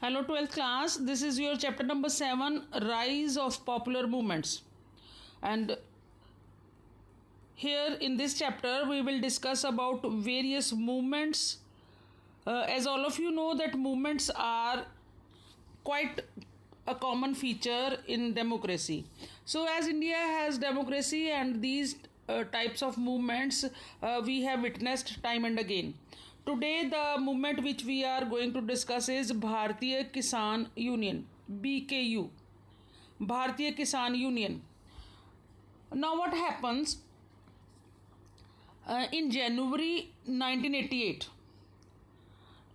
Hello 12th class, this is your chapter number 7, Rise of Popular Movements. And here in this chapter we will discuss about various movements. As all of you know that movements are quite a common feature in democracy. So as India has democracy and these types of movements we have witnessed time and again. Today the movement which we are going to discuss is Bharatiya Kisan Union, BKU, Bharatiya Kisan Union. Now what happens in January 1988?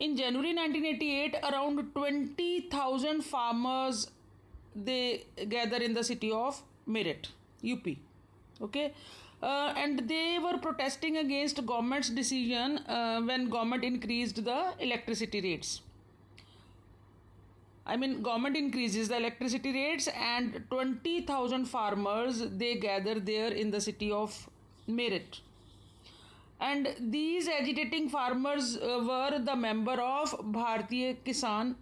In January 1988, around 20,000 farmers they gather in the city of Meerut, UP. Okay, and they were protesting against government's decision when government increased the electricity rates. I mean, government increases the electricity rates, and 20,000 farmers they gather there in the city of Meerut. And these agitating farmers were the member of Bharatiya Kisan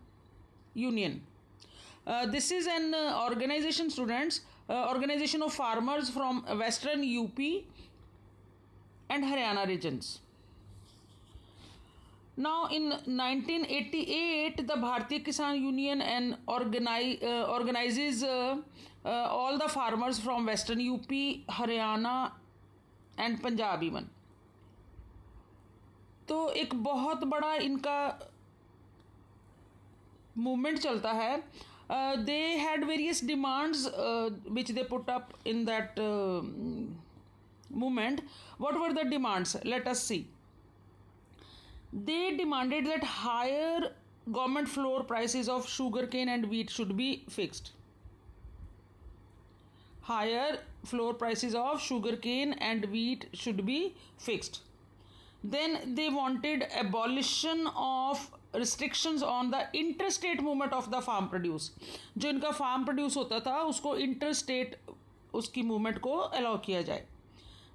Union. This is an organization, students, organization of farmers from western UP and Haryana regions. Now in 1988 the Bharatiya Kisan Union and organizes all the farmers from western UP, Haryana and Punjab even. तो एक बहुत बड़ा इनका movement चलता है. They had various demands which they put up in that movement. What were the demands? Let us see. They demanded that higher government floor prices of sugarcane and wheat should be fixed. Higher floor prices of sugarcane and wheat should be fixed. Then they wanted abolition of restrictions on the interstate movement of the farm produce. जो इनका farm produce होता था उसको interstate उसकी movement को allow किया जाए.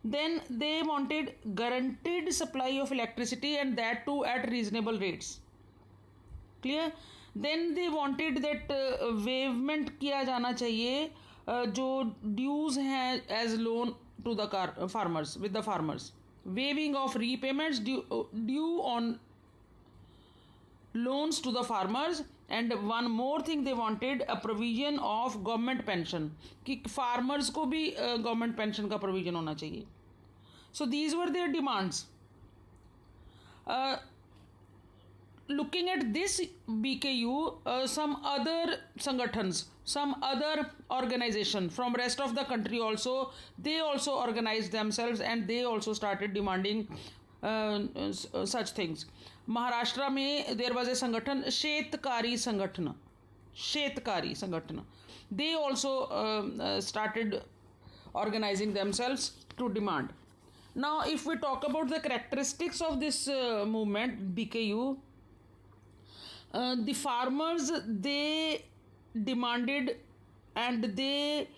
Then they wanted guaranteed supply of electricity and that too at reasonable rates. Clear? Then they wanted that waivement किया जाना चाहिए जो dues हैं as loan to the farmers with the farmers. Waiving of repayments due on loans to the farmers, and one more thing they wanted, a provision of government pension कि farmers को भी government pension का provision होना चाहिए. So these were their demands. Looking at this BKU, some other sangatans, some other organization from rest of the country also, they also organized themselves and they also started demanding such things. Maharashtra में there was a sangathan, Shetkari Sangatana. They also started organizing themselves to demand. Now if we talk about the characteristics of this movement BKU, the farmers they demanded and they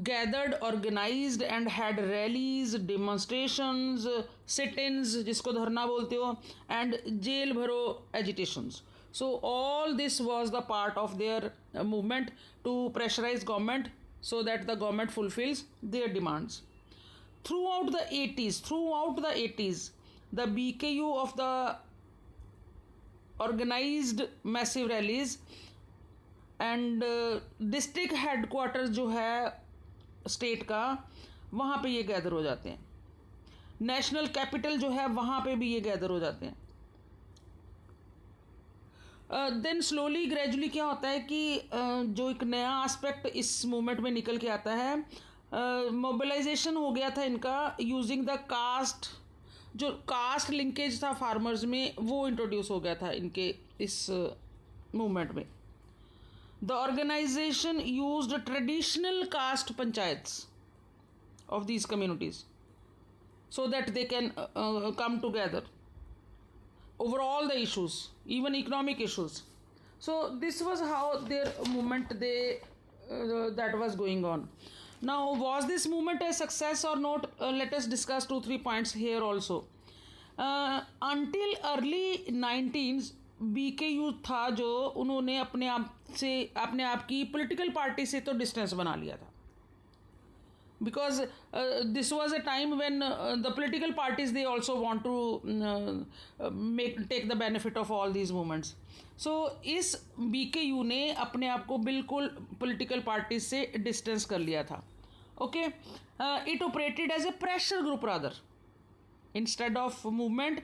gathered, organized and had rallies, demonstrations, sit-ins जिसको धरना बोलते हो, and jail भरो agitations. So all this was the part of their movement to pressurize government so that the government fulfills their demands. Throughout the 80s, the BKU of the organized massive rallies and district headquarters जो है state का वहाँ पे ये gather हो जाते हैं. National capital जो है वहाँ पे भी ये गैदर हो जाते हैं. देन स्लोली ग्रेजुअली क्या होता है कि जो एक नया एस्पेक्ट इस मूवमेंट में निकल के आता है, मोबिलाइजेशन हो गया था इनका यूजिंग द कास्ट. जो कास्ट लिंकेज था फार्मर्स में वो इंट्रोड्यूस हो गया था इनके इस मूवमेंट में. The organisation used traditional caste panchayats of these communities so that they can come together over all the issues, even economic issues. So this was how their movement that was going on. Now was this movement a success or not? Let us discuss 2-3 points here also. Until early 19s BKU था जो उन्होंने अपने आप की political party से तो distance बना लिया था, because this was a time when the political parties, they also want to take the benefit of all these movements. So इस BKU ने अपने आप को बिल्कुल political parties से distance कर लिया था. Okay, it operated as a pressure group rather. Instead of movement,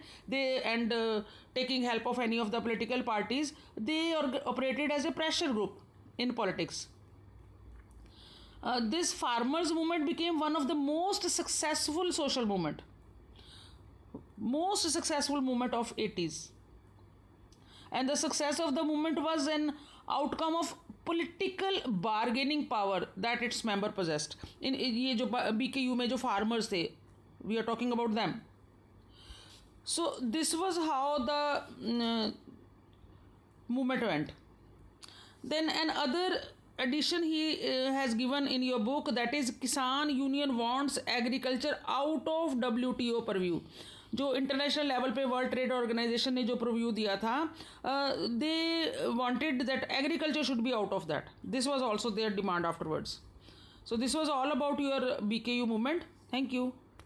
taking help of any of the political parties, they operated as a pressure group in politics. This farmers movement became one of the most successful social movement of 80s, and the success of the movement was an outcome of political bargaining power that its member possessed. In ये जो BKU में जो farmers थे, we are talking about them. So this was how the movement went. Then another addition he has given in your book, that is Kisan Union wants agriculture out of WTO purview. जो international level पे world trade organisation ने जो प्रोव्यू दिया था, they wanted that agriculture should be out of that. This was also their demand afterwards. So this was all about your BKU movement. Thank you.